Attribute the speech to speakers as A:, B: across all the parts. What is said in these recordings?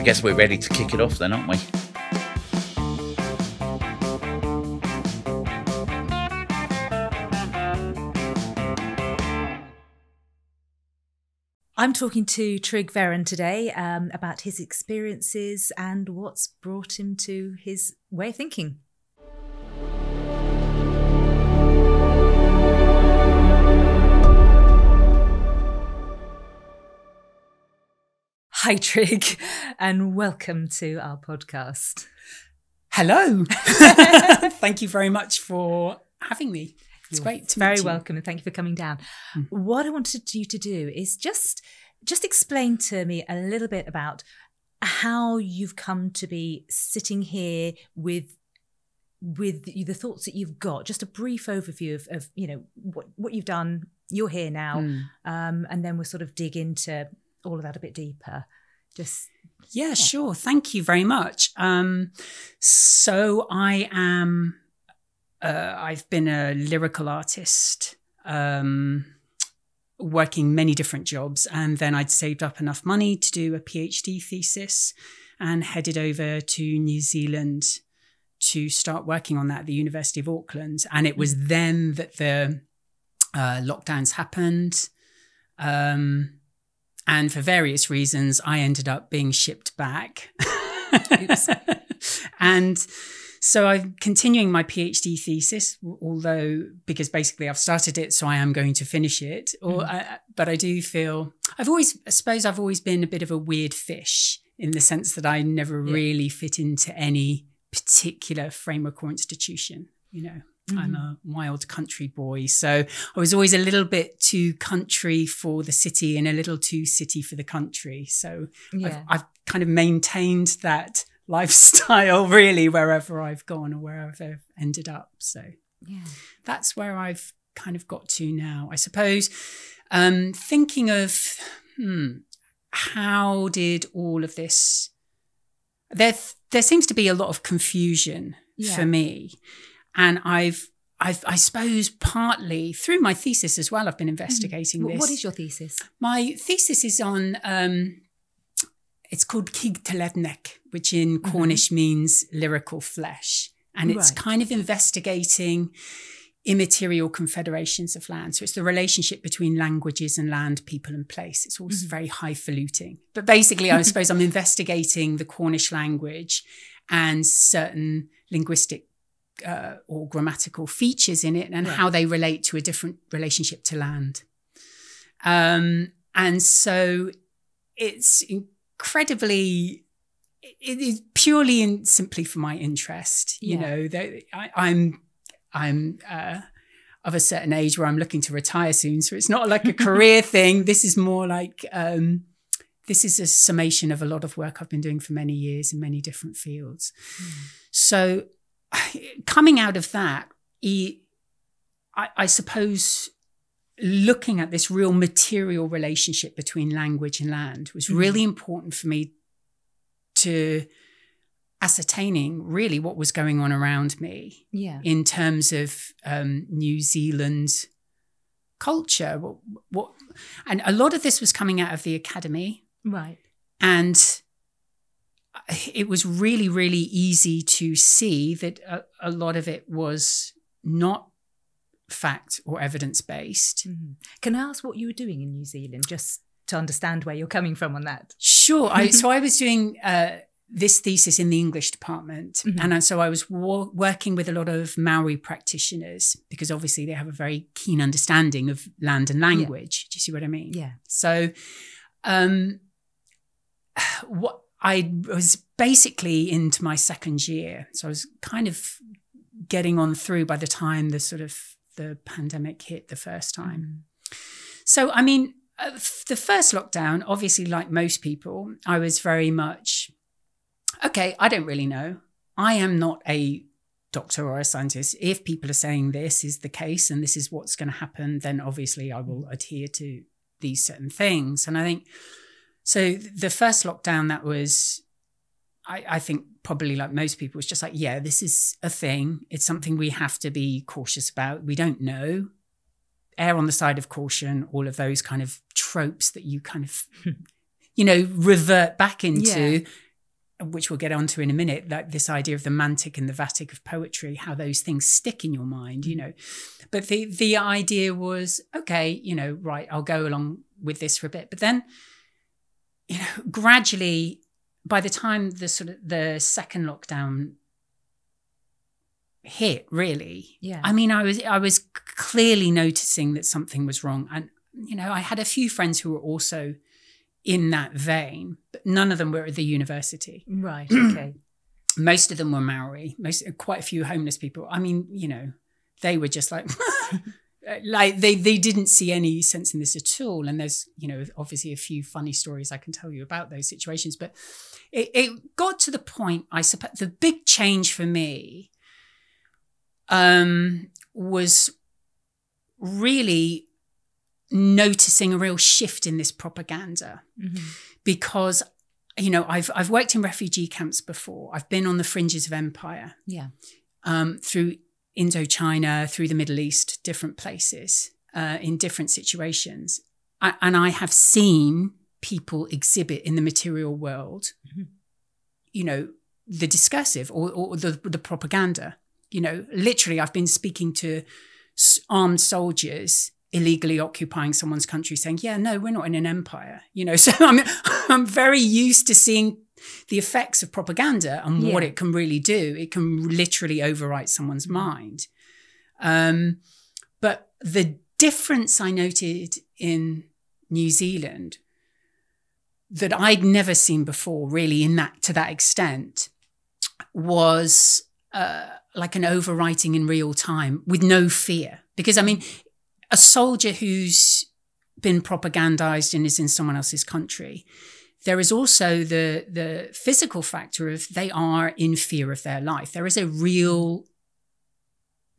A: I guess we're ready to kick it off then, aren't we?
B: I'm talking to Tryg Verran today about his experiences and what's brought him to his way of thinking. Hi, Tryg, and welcome to our podcast.
C: Hello. Thank you very much for having me. It's great to meet you.
B: Very welcome, and thank you for coming down. What I wanted you to do is just explain to me a little bit about how you've come to be sitting here with the thoughts that you've got. Just a brief overview of what you've done. You're here now, and then we'll sort of dig into all of that a bit deeper.
C: Yeah, sure. Thank you very much. So I am. I've been a lyrical artist, working many different jobs, and then I'd saved up enough money to do a PhD thesis and headed over to New Zealand to start working on that at the University of Auckland. And it was then that the lockdowns happened. And for various reasons, I ended up being shipped back. And so I'm continuing my PhD thesis, because basically I've started it, so I am going to finish it. But I do feel I've always been a bit of a weird fish in the sense that I never really fit into any particular framework or institution. I'm a wild country boy, so I was always a little bit too country for the city and a little too city for the country. So I've kind of maintained that lifestyle really wherever I've gone or wherever I've ended up. So that's where I've kind of got to now, I suppose. Thinking of how did all of this, there seems to be a lot of confusion for me. And I suppose partly through my thesis as well, I've been investigating this.
B: What is your thesis?
C: My thesis is on, it's called Cig Telednek, which in Cornish means lyrical flesh. And it's kind of investigating immaterial confederations of land. So it's the relationship between languages and land, people and place. It's all very highfalutin. But basically, I suppose I'm investigating the Cornish language and certain linguistic or grammatical features in it and how they relate to a different relationship to land. And so it's incredibly, it is purely and simply for my interest. I'm of a certain age where I'm looking to retire soon. So it's not like a career thing. This is more like, this is a summation of a lot of work I've been doing for many years in many different fields. So coming out of that, I suppose looking at this real material relationship between language and land was really important for me to ascertaining really what was going on around me in terms of New Zealand culture. And a lot of this was coming out of the academy.
B: Right.
C: And it was really, really easy to see that a lot of it was not fact or evidence-based.
B: Can I ask what you were doing in New Zealand, just to understand where you're coming from on that?
C: Sure. So I was doing this thesis in the English department. And so I was working with a lot of Maori practitioners because obviously they have a very keen understanding of land and language. Do you see what I mean?
B: Yeah.
C: So what I was basically into my second year. So I was kind of getting on through by the time the pandemic hit the first time. So, I mean, the first lockdown, obviously, like most people, I was very much, okay, I don't really know. I am not a doctor or a scientist. If people are saying this is the case and this is what's going to happen, then obviously I will adhere to these certain things. And I think, so the first lockdown, that was, I think probably like most people, was just like, yeah, this is a thing. It's something we have to be cautious about. We don't know. Err on the side of caution, all of those kind of tropes that you kind of, you know, revert back into. which we'll get onto in a minute, like this idea of the mantic and the vatic of poetry, how those things stick in your mind, you know. But the idea was, okay, you know, right, I'll go along with this for a bit. But then, you know, gradually, by the time the second lockdown hit, really, I mean, I was clearly noticing that something was wrong. And, you know, I had a few friends who were also in that vein, but none of them were at the university.
B: Right, okay.
C: Most of them were Maori, quite a few homeless people. I mean, you know, they were just like, like they didn't see any sense in this at all. And there's, you know, obviously a few funny stories I can tell you about those situations. But it got to the point, I suppose, the big change for me was really noticing a real shift in this propaganda, because, you know, I've worked in refugee camps before. I've been on the fringes of empire, through Indochina, through the Middle East, different places, in different situations, and I have seen people exhibit in the material world, you know, the discursive or the propaganda. You know, literally, I've been speaking to armed soldiers illegally occupying someone's country saying, yeah, no, we're not in an empire, you know. So I'm very used to seeing the effects of propaganda and what it can really do. It can literally overwrite someone's mind. But the difference I noted in New Zealand that I'd never seen before, really, to that extent, was like an overwriting in real time with no fear. Because, I mean, a soldier who's been propagandized and is in someone else's country, there is also the physical factor of they are in fear of their life. There is a real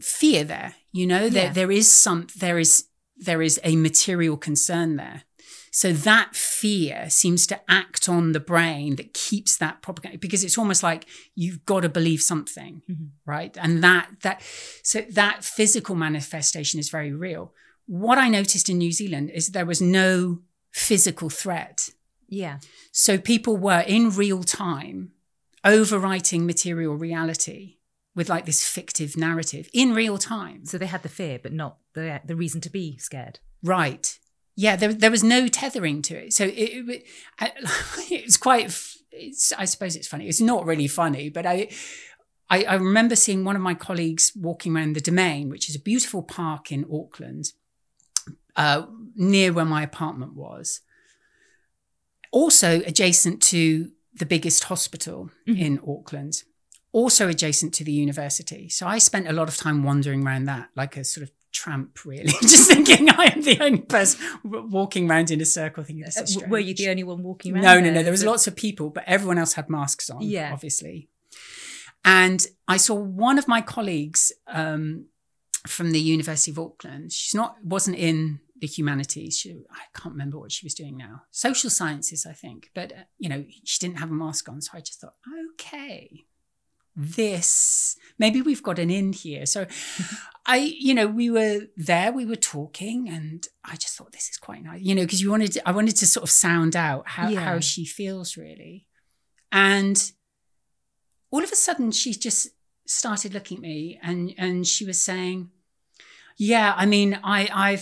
C: fear there, you know. There is a material concern there. So that fear seems to act on the brain that keeps that propaganda, because it's almost like you've got to believe something, right? And so that physical manifestation is very real. What I noticed in New Zealand is there was no physical threat.
B: Yeah.
C: So people were in real time overwriting material reality with like this fictive narrative in real time.
B: So they had the fear, but not the reason to be scared. Right.
C: Yeah, there was no tethering to it. So it's quite, I suppose it's funny. It's not really funny, but I remember seeing one of my colleagues walking around the Domain, which is a beautiful park in Auckland, near where my apartment was, also adjacent to the biggest hospital in Auckland, also adjacent to the university. So I spent a lot of time wandering around that, like a sort of tramp, really, just thinking I am the only person walking around in a circle thinking this is strange.
B: Were you the only one walking around?
C: No. There was lots of people, but everyone else had masks on, obviously. And I saw one of my colleagues from the University of Auckland. Wasn't in the humanities. I can't remember what she was doing now. Social sciences, I think. But, you know, she didn't have a mask on. So I just thought, okay, maybe we've got an in here. So we were there, we were talking, and I just thought this is quite nice, you know, because I wanted to sort of sound out how she feels, really. And all of a sudden she just started looking at me and she was saying, yeah, I mean, I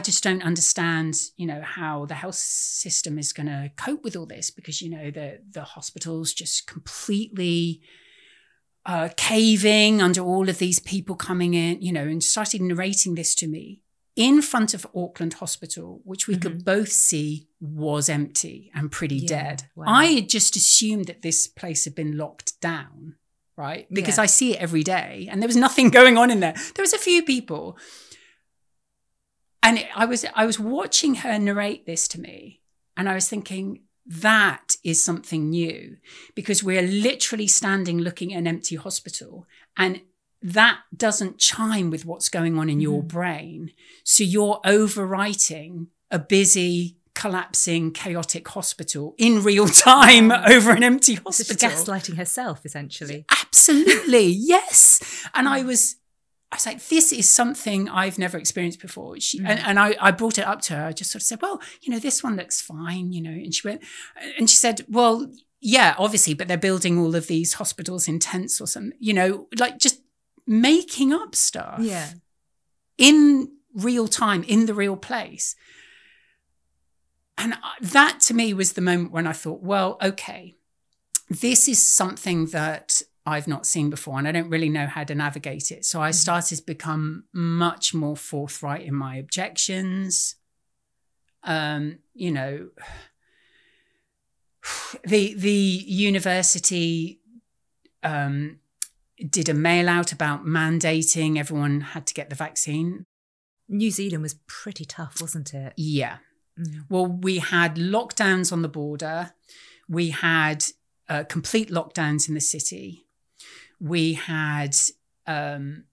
C: just don't understand, you know, how the health system is going to cope with all this, because, you know, the hospital's just completely caving under all of these people coming in, you know, and started narrating this to me in front of Auckland Hospital, which we could both see was empty and pretty dead. Wow. I had just assumed that this place had been locked down, right? Because I see it every day and there was nothing going on in there. There was a few people. And I was watching her narrate this to me, and I was thinking, that is something new, because we're literally standing looking at an empty hospital, and that doesn't chime with what's going on in your brain. So you're overwriting a busy, collapsing, chaotic hospital in real time over an empty hospital.
B: So she's gaslighting herself, essentially.
C: Absolutely, yes. And I was like, this is something I've never experienced before. And I brought it up to her. I just sort of said, well, you know, this one looks fine, you know. And she said, well, yeah, obviously, but they're building all of these hospitals in tents or something, you know, like just making up stuff in real time, in the real place. And that to me was the moment when I thought, well, okay, this is something that I've not seen before and I don't really know how to navigate it. So I started to become much more forthright in my objections. You know, the university did a mail out about mandating everyone had to get the vaccine.
B: New Zealand was pretty tough, wasn't it?
C: Yeah. Well, we had lockdowns on the border. We had complete lockdowns in the city. We had, and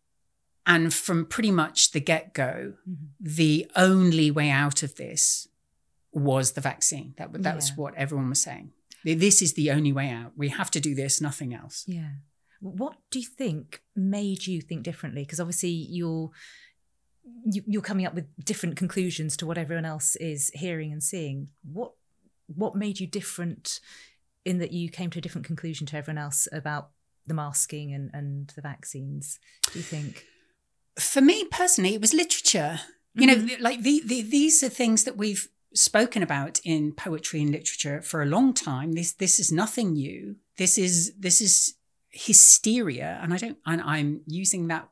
C: from pretty much the get-go, the only way out of this was the vaccine. That was what everyone was saying. This is the only way out. We have to do this, nothing else.
B: Yeah. What do you think made you think differently? Because obviously you're coming up with different conclusions to what everyone else is hearing and seeing. What made you different in that you came to a different conclusion to everyone else about the masking and the vaccines, do you think?
C: For me personally, it was literature. You know, like these are things that we've spoken about in poetry and literature for a long time. This is nothing new. This is hysteria. And I'm using that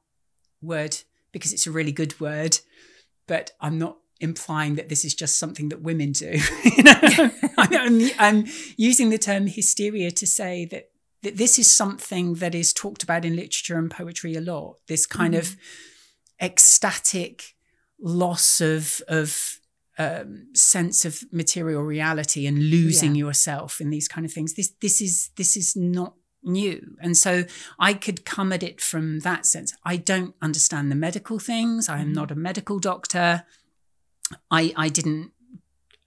C: word because it's a really good word, but I'm not implying that this is just something that women do. You know, I'm using the term hysteria to say that this is something that is talked about in literature and poetry a lot. This kind of ecstatic loss of sense of material reality and losing yourself in these kind of things. This is not new. And so I could come at it from that sense. I don't understand the medical things. I am not a medical doctor. I didn't,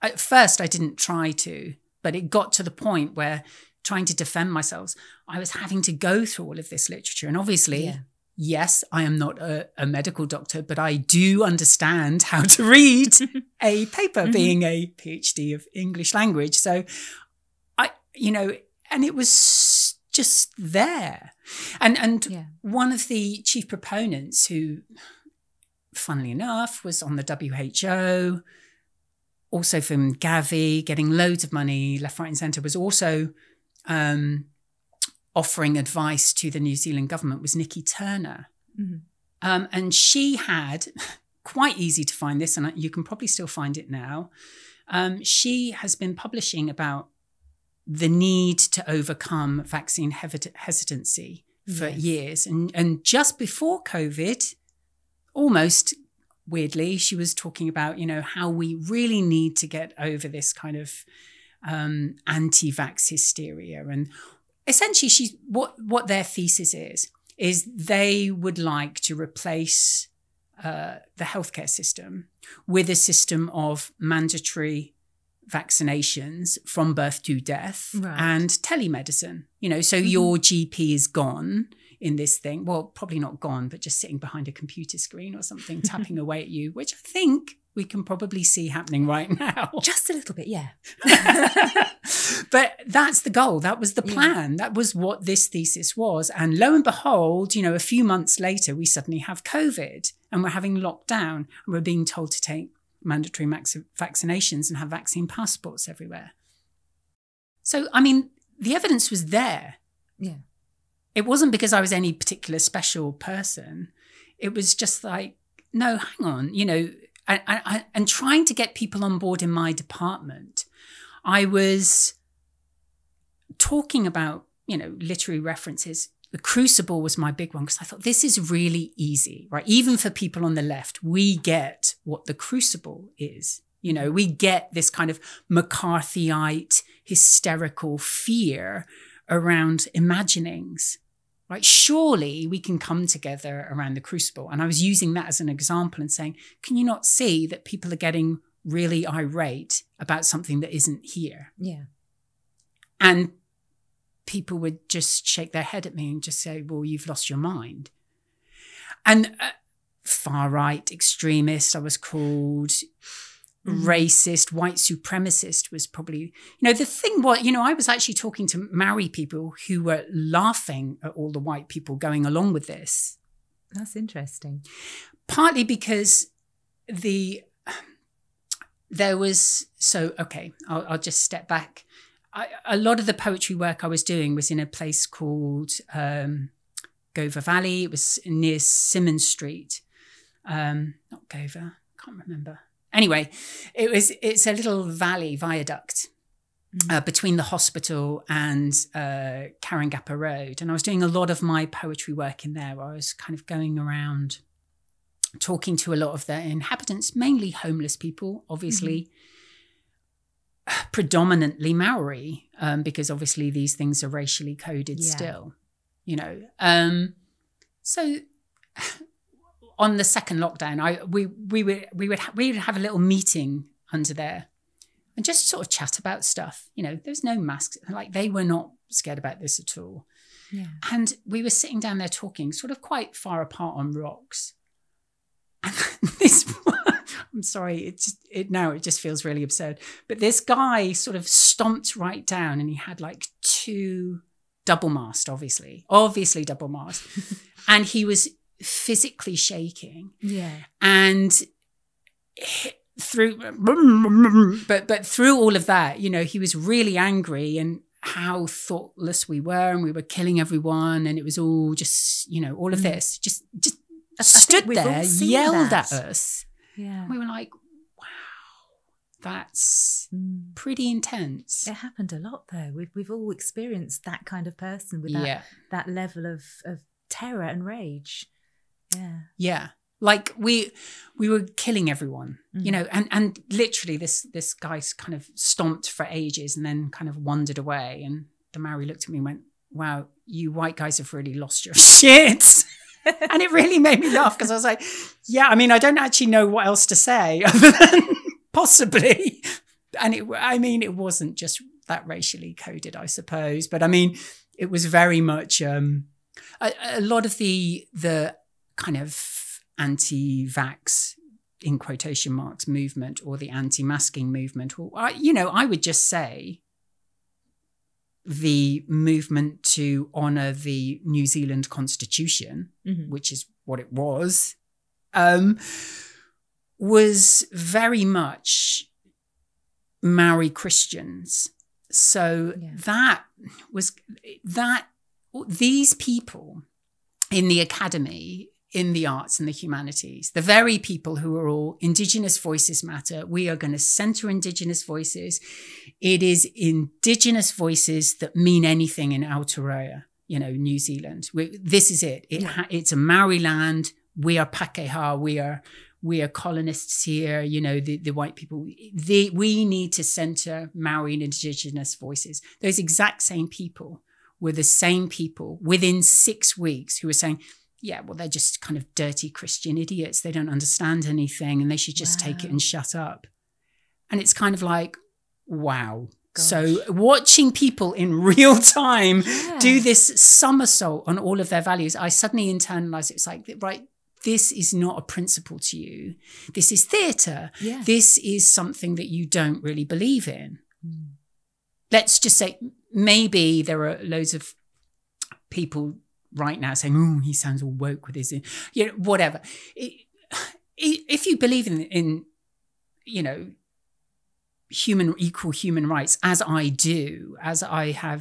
C: at first I didn't try to, but it got to the point where trying to defend myself, I was having to go through all of this literature. And obviously, yes, I am not a medical doctor, but I do understand how to read a paper, being a PhD of English language. So and it was just there. And one of the chief proponents who, funnily enough, was on the WHO, also from Gavi, getting loads of money, left, right and centre, was also offering advice to the New Zealand government, was Nikki Turner. And she had, quite easy to find this, and you can probably still find it now, she has been publishing about the need to overcome vaccine hesitancy for years. And just before COVID, almost weirdly, she was talking about, you know, how we really need to get over this kind of anti-vax hysteria. And essentially, what their thesis is they would like to replace the healthcare system with a system of mandatory vaccinations from birth to death and telemedicine. You know, so your GP is gone in this thing. Well, probably not gone, but just sitting behind a computer screen or something, tapping away at you, which I think we can probably see happening right now.
B: Just a little bit, yeah.
C: But that's the goal. That was the plan. That was what this thesis was. And lo and behold, you know, a few months later, we suddenly have COVID and we're having lockdown and we're being told to take mandatory vaccinations and have vaccine passports everywhere. So, I mean, the evidence was there.
B: Yeah.
C: It wasn't because I was any particular special person. It was just like, no, hang on, you know, and trying to get people on board in my department. I was talking about, you know, literary references. The Crucible was my big one because I thought this is really easy, right? Even for people on the left, we get what the Crucible is. You know, we get this kind of McCarthyite hysterical fear around imaginings, right? Surely we can come together around the Crucible. And I was using that as an example and saying, can you not see that people are getting really irate about something that isn't here?
B: Yeah.
C: And people would just shake their head at me and just say, well, you've lost your mind. And far right extremist, I was called, racist, white supremacist was probably, the thing was, I was actually talking to Maori people who were laughing at all the white people going along with this.
B: That's interesting.
C: Partly because I'll just step back. A lot of the poetry work I was doing was in a place called Gova Valley. It was near Simmons Street. Not Gova, can't remember. Anyway, it's a little valley viaduct between the hospital and Karangappa Road. And I was doing a lot of my poetry work in there, where I was kind of going around talking to a lot of the inhabitants, mainly homeless people, obviously, predominantly Maori, because obviously these things are racially coded still, So on the second lockdown, we would have a little meeting under there and just sort of chat about stuff. There's no masks. Like, they were not scared about this at all.
B: Yeah.
C: And we were sitting down there talking sort of quite far apart on rocks. And I'm sorry, it just feels really absurd. But this guy sort of stomped right down, and he had like 2 double mast, obviously double mast. And he was physically shaking.
B: Yeah.
C: And through all of that, he was really angry, and how thoughtless we were, and we were killing everyone, and it was all just, all of this just stood there, yelled at us.
B: Yeah.
C: We were like, wow, that's pretty intense.
B: It happened a lot, though. We've all experienced that kind of person with that level of terror and rage. Yeah.
C: Yeah. Like we were killing everyone, and literally this guy's kind of stomped for ages and then kind of wandered away. And the Maori looked at me and went, wow, you white guys have really lost your shit. And it really made me laugh, because I was like, yeah, I mean, I don't actually know what else to say other than possibly. And it wasn't just that racially coded, I suppose. But I mean, it was very much a lot of the kind of anti-vax, in quotation marks, movement, or the anti-masking movement, or, I would just say the movement to honour the New Zealand Constitution, which is what it was very much Maori Christians. So these people in the academy, in the arts and the humanities, the very people who are all Indigenous voices matter. We are going to centre Indigenous voices. It is Indigenous voices that mean anything in Aotearoa, New Zealand. This is it. It's a Maori land. We are Pakeha. We are colonists here. The white people. We need to centre Maori and Indigenous voices. Those exact same people were the same people within 6 weeks who were saying, yeah, well, they're just kind of dirty Christian idiots. They don't understand anything, and they should just take it and shut up. And it's kind of like, wow. Gosh. So watching people in real time do this somersault on all of their values, I suddenly internalized it. It's like, right, this is not a principle to you. This is theatre. Yeah. This is something that you don't really believe in. Let's just say maybe there are loads of people right now saying, oh, he sounds all woke with his, whatever. If you believe in equal human rights, as I do, as I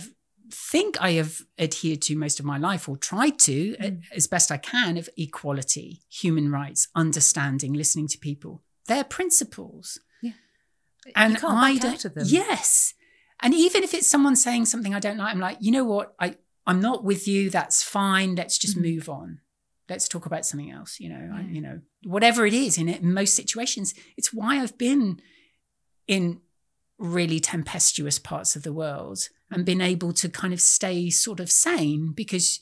C: think I have adhered to most of my life, or tried to, as best I can, of equality, human rights, understanding, listening to people, they're principles. Yeah. And
B: you can't back out of them.
C: Yes. And even if it's someone saying something I don't like, I'm like, you know what? I'm not with you. That's fine. Let's just move on. Let's talk about something else. Whatever it is in most situations. It's why I've been in really tempestuous parts of the world and been able to kind of stay sort of sane, because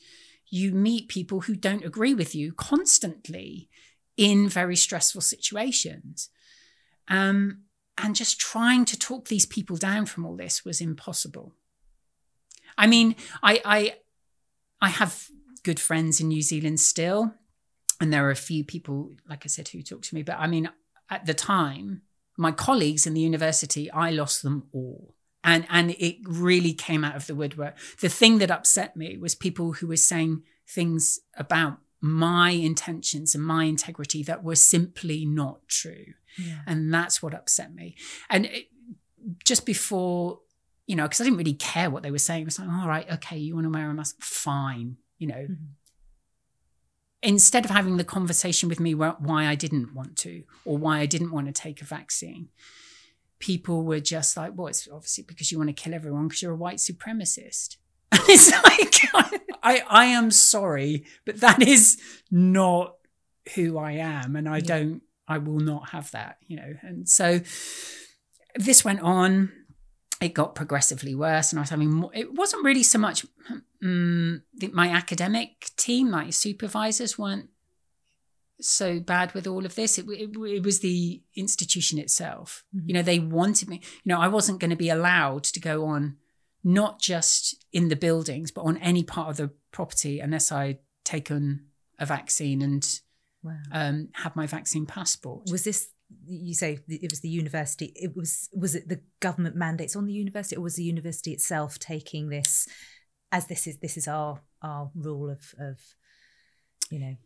C: you meet people who don't agree with you constantly in very stressful situations. And just trying to talk these people down from all this was impossible. I mean, I have good friends in New Zealand still, and there are a few people, like I said, who talk to me. But I mean, at the time, my colleagues in the university, I lost them all. And it really came out of the woodwork. The thing that upset me was people who were saying things about my intentions and my integrity that were simply not true.
B: Yeah.
C: And that's what upset me. And just before, because I didn't really care what they were saying. It was like, all right, okay, you want to wear a mask? Fine, Mm-hmm. Instead of having the conversation with me why I didn't want to, or why I didn't want to take a vaccine, people were just like, well, it's obviously because you want to kill everyone because you're a white supremacist. And it's like, I am sorry, but that is not who I am. And I will not have that, And so this went on. It got progressively worse. And I was having more, it wasn't really so much my academic team, like supervisors weren't so bad with all of this. It was the institution itself.
B: Mm-hmm.
C: They wanted me, I wasn't going to be allowed to go on, not just in the buildings, but on any part of the property unless I'd taken a vaccine and have my vaccine passport.
B: Was this, you say it was the university, was it the government mandates on the university, or was the university itself taking this as this is our rule of across the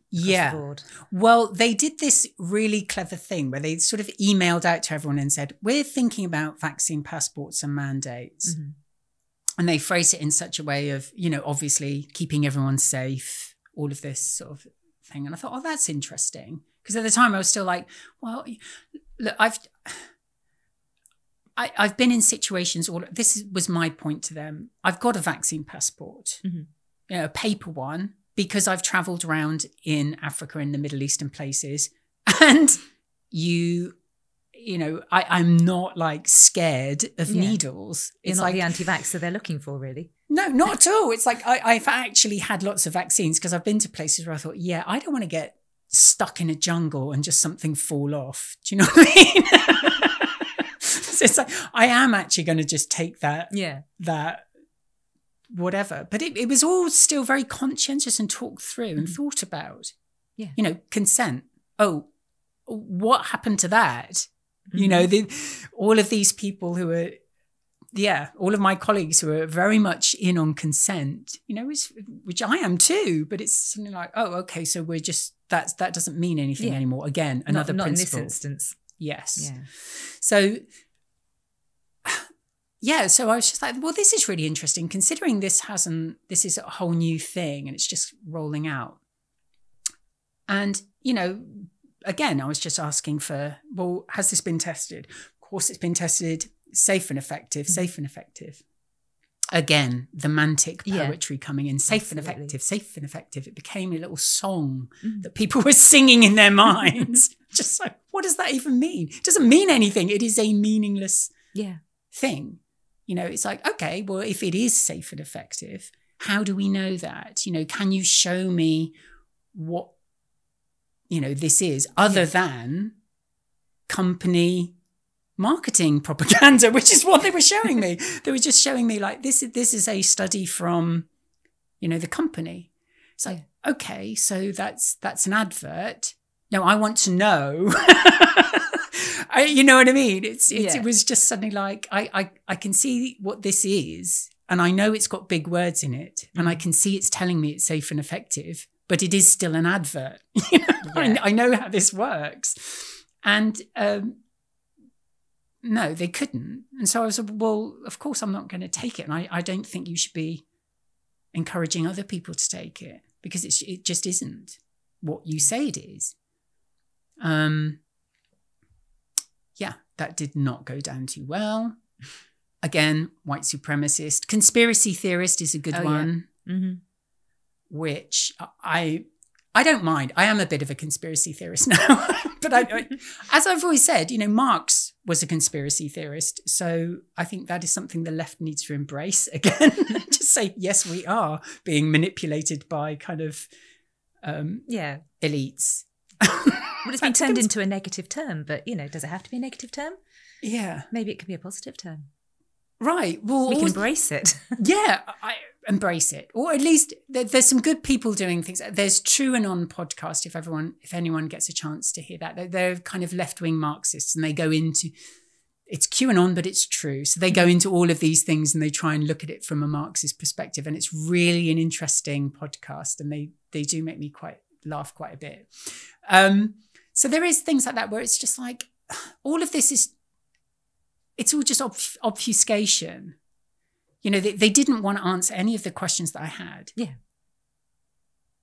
B: board?
C: Well, they did this really clever thing where they sort of emailed out to everyone and said, we're thinking about vaccine passports and mandates.
B: Mm-hmm.
C: And they phrased it in such a way of, obviously keeping everyone safe, all of this sort of thing. And I thought, oh, that's interesting. Because at the time I was still like, well, look, I've been in situations, this was my point to them. I've got a vaccine passport,
B: mm-hmm.
C: A paper one, because I've traveled around in Africa and the Middle Eastern places. And I'm not like scared of needles.
B: You're
C: it's
B: not
C: like
B: the anti-vaxxer they're looking for, really.
C: No, not at all. It's like I've actually had lots of vaccines because I've been to places where I thought, I don't want to get stuck in a jungle and just something fall off. Do you know what I mean? So it's like, I am actually going to just take that whatever. But it was all still very conscientious and talked through and thought about. Yeah. Consent. Oh, what happened to that? Mm-hmm. All of these people who are, all of my colleagues who are very much in on consent, which I am too, but it's something like, oh, okay, so we're just, that doesn't mean anything anymore. Again, another
B: not
C: principle.
B: in this instance.
C: Yes.
B: Yeah.
C: So I was just like, well, this is really interesting considering this is a whole new thing and it's just rolling out. And, again, I was just asking for, well, has this been tested? Of course, it's been tested, safe and effective. Again, the mantic poetry coming in, safe and effective. It became a little song that people were singing in their minds. Just like, what does that even mean? It doesn't mean anything. It is a meaningless thing. It's like, okay, well, if it is safe and effective, how do we know that? Can you show me what, this is other than company marketing propaganda, which is what they were showing me. They were just showing me like, this is a study from, the company. It's like, okay, so that's an advert. No, I want to know. You know what I mean? It was just suddenly like, I can see what this is and I know it's got big words in it and I can see it's telling me it's safe and effective, but it is still an advert. I know how this works. And no, they couldn't. And so I was like, well, of course I'm not going to take it. And I don't think you should be encouraging other people to take it because it just isn't what you say it is. That did not go down too well. Again, white supremacist. Conspiracy theorist is a good one, which I don't mind. I am a bit of a conspiracy theorist now. But as I've always said, Marx was a conspiracy theorist. So I think that is something the left needs to embrace again. Just say, yes, we are being manipulated by kind of elites.
B: Well, it's been turned into a negative term, but, does it have to be a negative term?
C: Yeah.
B: Maybe it can be a positive term.
C: Right. Well,
B: we can embrace it.
C: Yeah. embrace it, or at least there's some good people doing things. There's TrueAnon podcast. If anyone gets a chance to hear that, they're kind of left-wing Marxists, and they go into, it's QAnon, but it's true. So they go into all of these things and they try and look at it from a Marxist perspective, and it's really an interesting podcast, and they do make me laugh quite a bit. So there is things like that where it's just like, all of this it's all just obfuscation. You know, they didn't want to answer any of the questions that I had.
B: Yeah.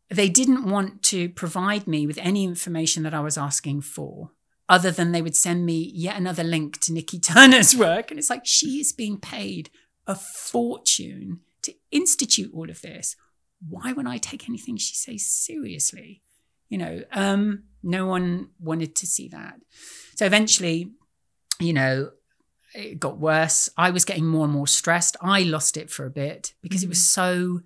C: They didn't want to provide me with any information that I was asking for, other than they would send me yet another link to Nikki Turner's work. And it's like, she is being paid a fortune to institute all of this. Why would I take anything she says seriously? You know, no one wanted to see that. So eventually, you know, it got worse. I was getting more and more stressed. I lost it for a bit because it was so,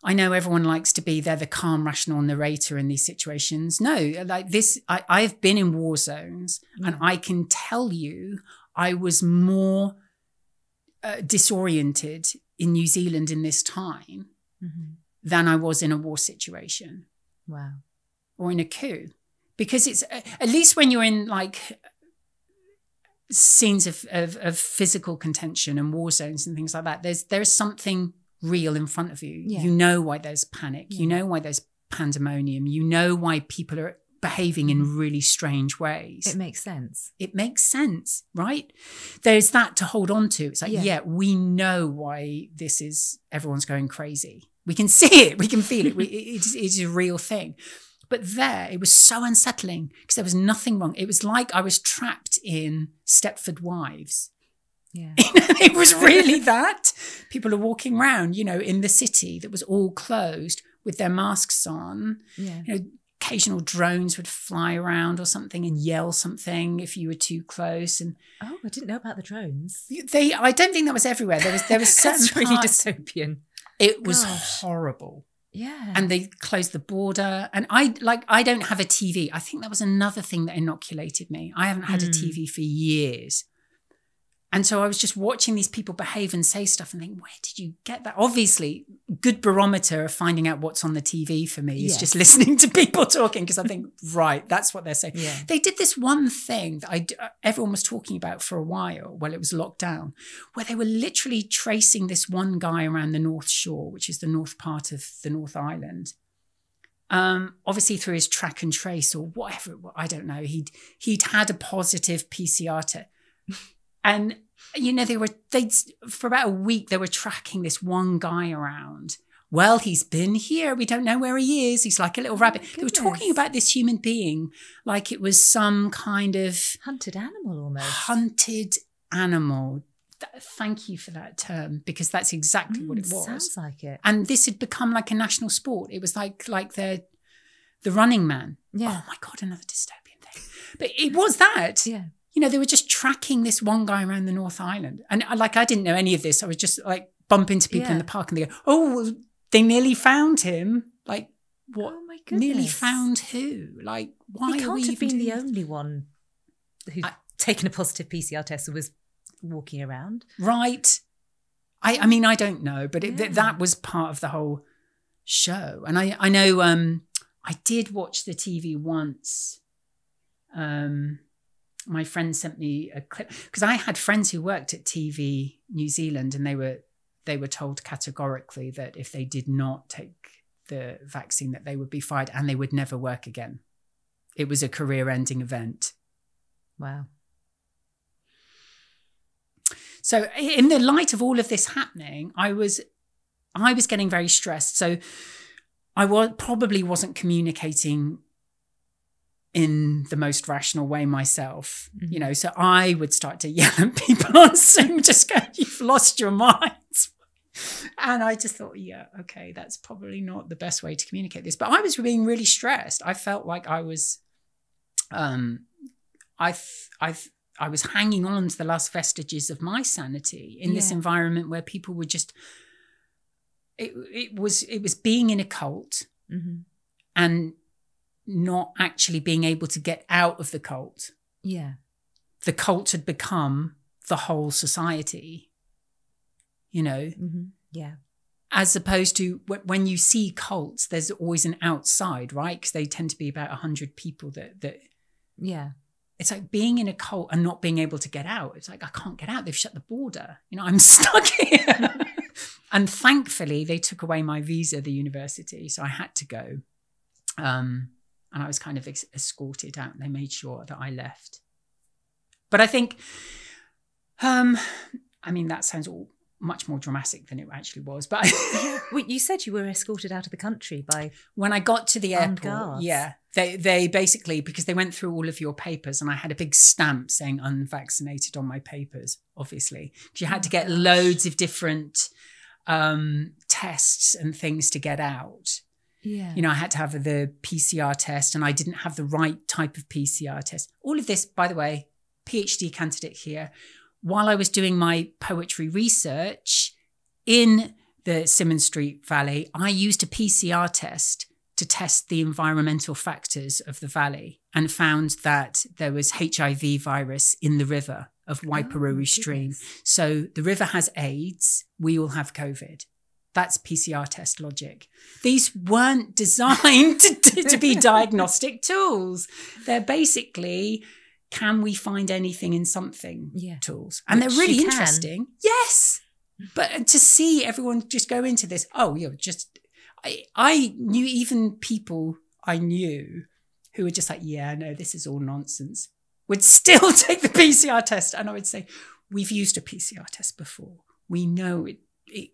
C: I know everyone likes to be there, the calm, rational narrator in these situations. No, like this, I've been in war zones, and I can tell you I was more disoriented in New Zealand in this time than I was in a war situation.
B: Wow.
C: Or in a coup. Because it's, at least when you're in like scenes of physical contention and war zones and things like that, there's something real in front of you.
B: Yeah.
C: You know why there's panic. You know why there's pandemonium. You know why people are behaving in really strange ways.
B: It makes sense.
C: It makes sense, right? There's that to hold on to. It's like, yeah, we know why this is, everyone's going crazy. We can see it. We can feel it. It's a real thing. But there, it was so unsettling because there was nothing wrong. It was like I was trapped in Stepford Wives.
B: Yeah.
C: It was really that. People are walking around, you know, in the city that was all closed with their masks on.
B: Yeah.
C: You know, occasional drones would fly around or something and yell something if you were too close. And
B: oh, I didn't know about the drones.
C: I don't think that was everywhere. There was certain
B: That's really
C: parts.
B: dystopian.
C: It was
B: Gosh.
C: horrible.
B: Yeah.
C: And they closed the border. And I don't have a TV. I think that was another thing that inoculated me. I haven't had a TV for years. And so I was just watching these people behave and say stuff and think, where did you get that? Obviously, good barometer of finding out what's on the TV for me is just listening to people talking, because I think, right, that's what they're saying.
B: Yeah.
C: They did this one thing that everyone was talking about for a while while it was locked down, where they were literally tracing this one guy around the North Shore, which is the north part of the North Island. Obviously through his track and trace or whatever, I don't know. He'd had a positive PCR test. And, you know, for about a week, they were tracking this one guy around. Well, he's been here. We don't know where he is. He's like a little rabbit. They were talking about this human being like it was some kind of
B: hunted animal almost.
C: Hunted animal. Thank you for that term, because that's exactly what it was.
B: Sounds like it.
C: And this had become like a national sport. It was like the Running Man.
B: Yeah.
C: Oh my God, another dystopian thing. But it was that.
B: Yeah.
C: You know, they were just tracking this one guy around the North Island. And like, I didn't know any of this. I was just like bump into people in the park and they go, oh, they nearly found him. Like, what?
B: Oh my goodness.
C: Nearly found who? Like, why
B: he
C: are we
B: can't have been the
C: doing
B: only one who's taken a positive PCR test and was walking around.
C: Right. I mean, I don't know, but that was part of the whole show. And I know I did watch the TV once. My friend sent me a clip because I had friends who worked at TV New Zealand, and they were told categorically that if they did not take the vaccine, that they would be fired and they would never work again. It was a career-ending event.
B: Wow.
C: So in the light of all of this happening, I was getting very stressed. So I probably wasn't communicating in the most rational way myself, you know, so I would start to yell at people on Zoom, just go, you've lost your minds. And I just thought, yeah, okay, that's probably not the best way to communicate this. But I was being really stressed. I felt like I was, I was hanging on to the last vestiges of my sanity in this environment where people were just, it was being in a cult and not actually being able to get out of the cult.
B: Yeah.
C: The cult had become the whole society, you know?
B: Yeah.
C: as opposed to when you see cults, there's always an outside, right? Because they tend to be about 100 people that
B: yeah.
C: It's like being in a cult and not being able to get out. It's like, I can't get out. They've shut the border. You know, I'm stuck here. And thankfully, they took away my visa, the university. So I had to go. And I was kind of escorted out. And they made sure that I left. But I think, I mean, that sounds all much more dramatic than it actually was. But
B: Well, you said you were escorted out of the country by
C: when I got to the
B: armed
C: airport,
B: guards.
C: yeah, they basically, because they went through all of your papers, and I had a big stamp saying unvaccinated on my papers, obviously, because you had to get loads of different tests and things to get out.
B: Yeah.
C: You know, I had to have the PCR test, and I didn't have the right type of PCR test. All of this, by the way, PhD candidate here. While I was doing my poetry research in the Symonds Street Valley, I used a PCR test to test the environmental factors of the valley and found that there was HIV virus in the river of Waiparuru Stream. So the river has AIDS, we all have COVID. That's PCR test logic. These weren't designed to be diagnostic tools. They're basically, can we find anything in something tools? And they're really interesting. Yes. But to see everyone just go into this, I knew even people I knew who were just like, yeah, no, this is all nonsense, would still take the PCR test. And I would say, we've used a PCR test before. We know it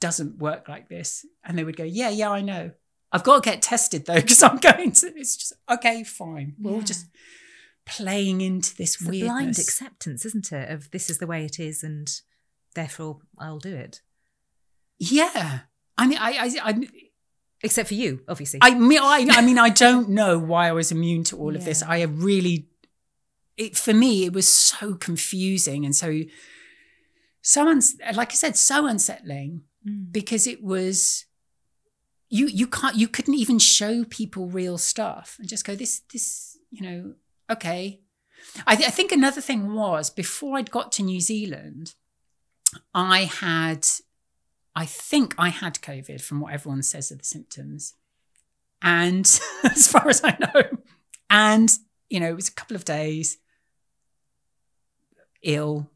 C: doesn't work like this. And they would go, yeah, I know. I've got to get tested though, because I'm going to, it's just, okay, fine. We're all just playing into this
B: it's
C: weirdness.
B: a blind acceptance, isn't it? Of this is the way it is and therefore I'll do it.
C: Yeah. I mean, I
B: except for you, obviously.
C: I mean, I don't know why I was immune to all of this. I really, for me, it was so confusing and so like I said, so unsettling because it was, you couldn't even show people real stuff and just go, this, you know, okay. I think another thing was, before I'd got to New Zealand, I think I had COVID from what everyone says are the symptoms. And as far as I know, and, you know, it was a couple of days, ill,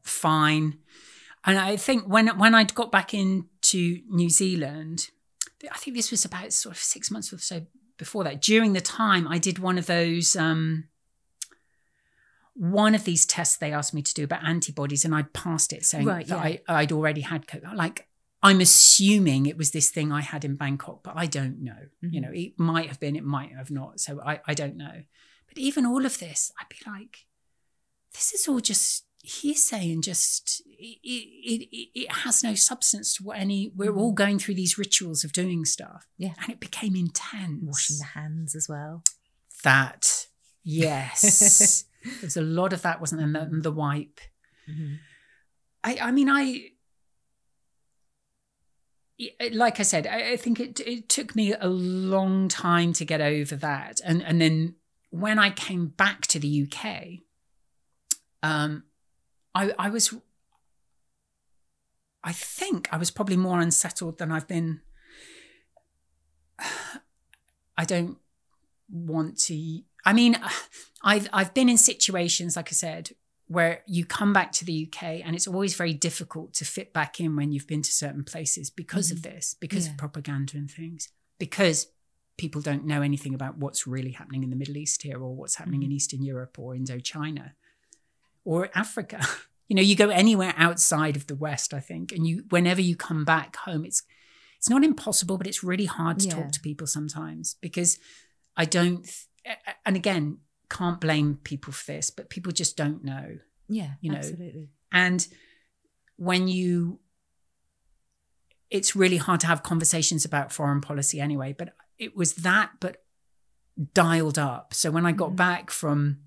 C: fine. And I think when I'd got back into New Zealand, I think this was about sort of 6 months or so before that. During the time I did one of those, one of these tests they asked me to do about antibodies, and I'd passed it saying that I'd already had COVID. Like, I'm assuming it was this thing I had in Bangkok, but I don't know. Mm-hmm. You know, it might have been, it might have not. So I don't know. But even all of this, I'd be like, this is all just hearsay and just, it has no substance to what we're all going through these rituals of doing stuff. Yeah. And it became intense.
B: Washing the hands as well.
C: That, yes. There's a lot of that, wasn't there? And the wipe. Mm-hmm. I mean, like I said, I think it took me a long time to get over that. And then when I came back to the UK, I think I was probably more unsettled than I've been. I don't want to, I mean, I've been in situations, like I said, where you come back to the UK and it's always very difficult to fit back in when you've been to certain places because of this, because of propaganda and things, because people don't know anything about what's really happening in the Middle East here or what's happening in Eastern Europe or Indochina or Africa. You know, you go anywhere outside of the West, I think, and whenever you come back home, it's not impossible, but it's really hard to talk to people sometimes because I don't, and again, can't blame people for this, but people just don't know.
B: Yeah,
C: you know?
B: Absolutely.
C: And it's really hard to have conversations about foreign policy anyway, but it was that, but dialed up. So when I got back from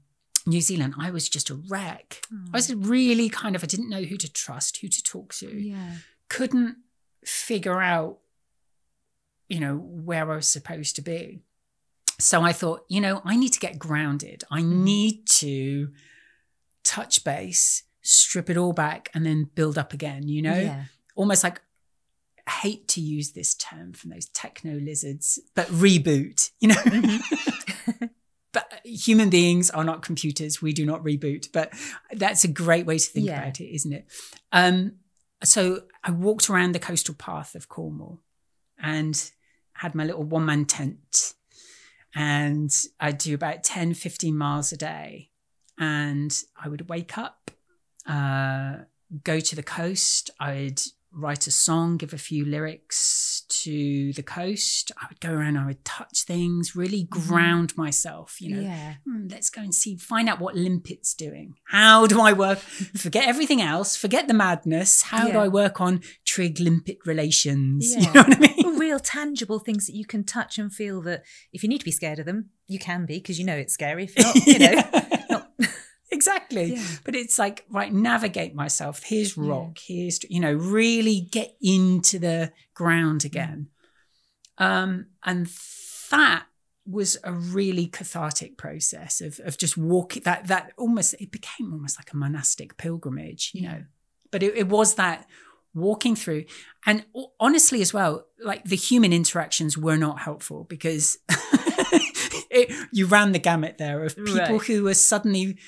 C: New Zealand, I was just a wreck. I was really I didn't know who to trust, who to talk to.
B: Yeah.
C: Couldn't figure out, you know, where I was supposed to be. So I thought, you know, I need to get grounded. I need to touch base, strip it all back and then build up again, you know?
B: Yeah.
C: almost like, I hate to use this term from those techno lizards, but reboot, you know.
B: Mm-hmm.
C: But human beings are not computers. We do not reboot. But that's a great way to think
B: Yeah.
C: about it, isn't it? So I walked around the coastal path of Cornwall and had my little one-man tent. And I'd do about 10, 15 miles a day. And I would wake up, go to the coast. I'd write a song, give a few lyrics to the coast. I would go around, I would touch things, really ground myself, you know.
B: Yeah.
C: Let's go and find out what Limpet's doing. How do I work? Forget everything else, forget the madness. How do I work on Tryg Limpet relations?
B: Yeah.
C: You know what I mean?
B: Real tangible things that you can touch and feel that if you need to be scared of them, you can be, because you know it's scary. If not, you know, not.
C: Exactly.
B: Yeah.
C: But it's like, right, navigate myself. Here's rock. Here's, you know, really get into the ground again. And that was a really cathartic process of just walking that almost, it became almost like a monastic pilgrimage, you know, but it was that walking through. And honestly as well, like the human interactions were not helpful because you ran the gamut there of people who were suddenly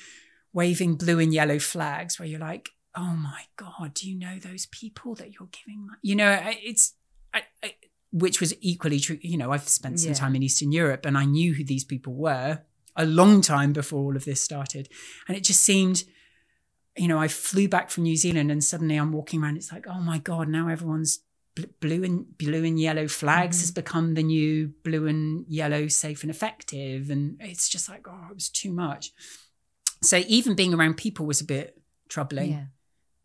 C: waving blue and yellow flags where you're like, oh my God, do you know those people that you're giving money? You know, which was equally true. You know, I've spent some time in Eastern Europe and I knew who these people were a long time before all of this started. And it just seemed, you know, I flew back from New Zealand and suddenly I'm walking around. It's like, oh my God, now everyone's blue and yellow flags has become the new blue and yellow safe and effective. And it's just like, oh, it was too much. So even being around people was a bit troubling. Yeah.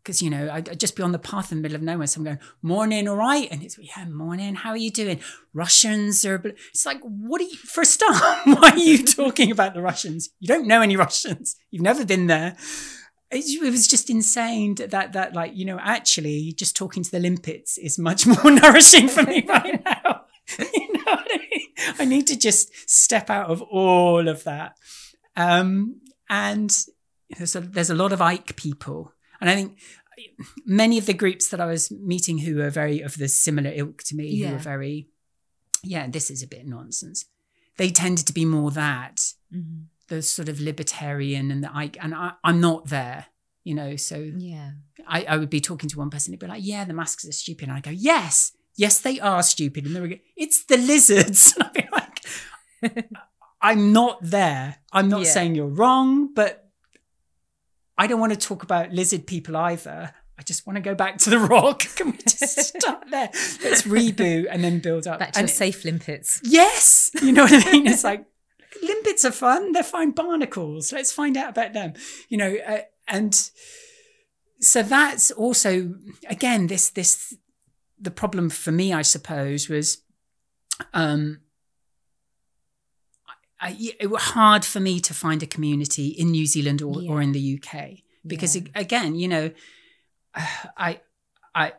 C: Because, you know, I'd just be on the path in the middle of nowhere. So I'm going, morning, all right? And it's, yeah, morning, how are you doing? Russians are... It's like, what are you... For a start, why are you talking about the Russians? You don't know any Russians. You've never been there. It was just insane that like, you know, actually just talking to the Limpets is much more nourishing for me right now. You know what I mean? I need to just step out of all of that. And there's a lot of Ike people. And I think many of the groups that I was meeting who were very of the similar ilk to me, who were very, this is a bit nonsense. They tended to be more that, the sort of libertarian and the Ike. And I'm not there, you know. So I would be talking to one person, they'd be like, yeah, the masks are stupid. And I go, yes, they are stupid. And they would go, it's the lizards. And I'd be like, I'm not there. I'm not saying you're wrong, but I don't want to talk about lizard people either. I just want to go back to the rock. Can we just start there? Let's reboot and then build up.
B: Back to safe limpets.
C: Yes. You know what I mean? It's like, limpets are fun. They're fine barnacles. Let's find out about them. You know, and so that's also, again, the problem for me, I suppose, was it was hard for me to find a community in New Zealand or in the UK because again, you know,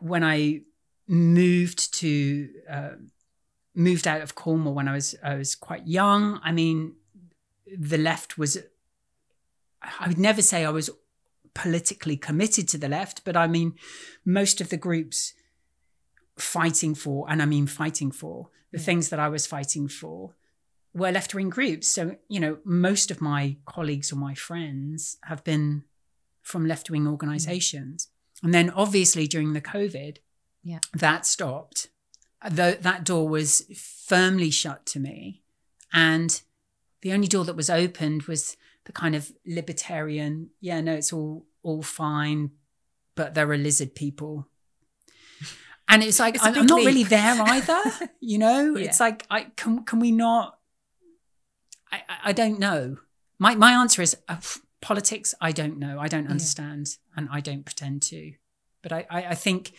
C: when I moved out of Cornwall when I was quite young. I mean, the left was, I would never say I was politically committed to the left, but I mean, most of the groups fighting for the things that I was fighting for were left-wing groups. So, you know, most of my colleagues or my friends have been from left-wing organizations. And then obviously during the COVID, that stopped. That door was firmly shut to me. And the only door that was opened was the kind of libertarian, it's all fine, but there are lizard people. And it's like, I'm not really there either, you know? It's like, can we not, I don't know. My answer is politics. I don't know. I don't understand, and I don't pretend to. But I think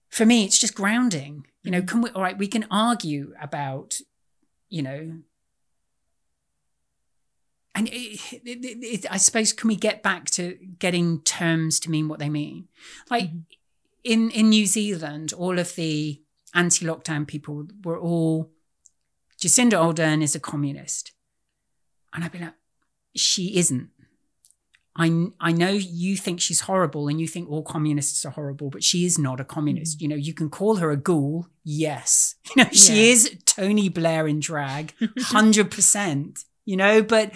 C: for me, it's just grounding. You know, we can argue about, you know, and I suppose, can we get back to getting terms to mean what they mean? Like in New Zealand, all of the anti-lockdown people were all, Jacinda Ardern is a communist. And I'd be like, she isn't. I know you think she's horrible and you think all communists are horrible, but she is not a communist. You know, you can call her a ghoul. Yes. You know, she is Tony Blair in drag, 100%, you know, but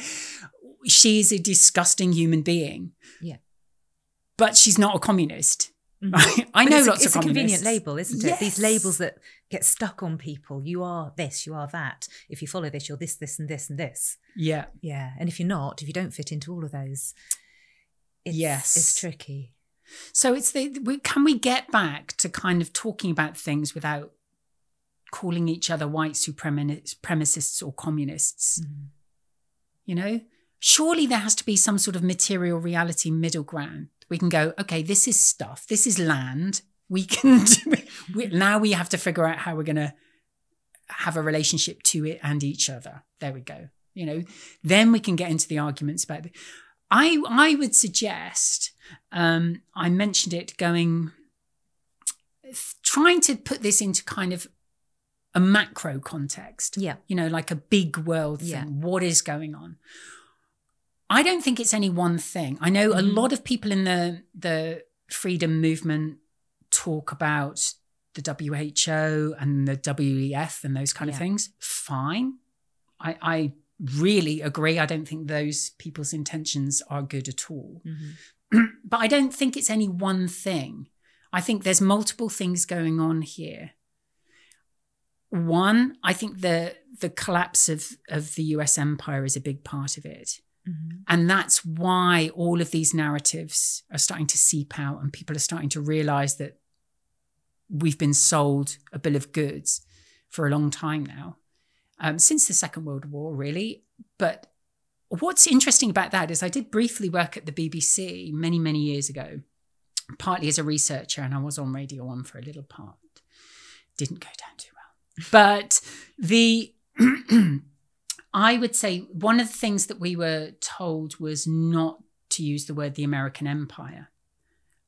C: she's a disgusting human being.
B: Yeah.
C: But she's not a communist. I know lots of communists.
B: It's a convenient label, isn't it?
C: Yes.
B: These labels that get stuck on people. You are this, you are that. If you follow this, you're this, this, and this, and this.
C: Yeah.
B: Yeah. And if you're not, if you don't fit into all of those, it's tricky.
C: So can we get back to kind of talking about things without calling each other white supremacists or communists? You know? Surely there has to be some sort of material reality middle ground. We can go, okay, this is stuff. This is land. Now we have to figure out how we're going to have a relationship to it and each other. There we go. You know, then we can get into the arguments about it. I would suggest, I mentioned it, trying to put this into kind of a macro context.
B: Yeah.
C: You know, like a big world thing.
B: Yeah.
C: What is going on? I don't think it's any one thing. I know a lot of people in the freedom movement talk about the WHO and the WEF and those kind of things. Fine. I really agree. I don't think those people's intentions are good at all. But I don't think it's any one thing. I think there's multiple things going on here. One, I think the collapse of the US empire is a big part of it. And that's why all of these narratives are starting to seep out and people are starting to realize that we've been sold a bill of goods for a long time now, since the Second World War, really. But what's interesting about that is I did briefly work at the BBC many, many years ago, partly as a researcher, and I was on Radio 1 for a little part. Didn't go down too well. But I would say one of the things that we were told was not to use the word the American empire.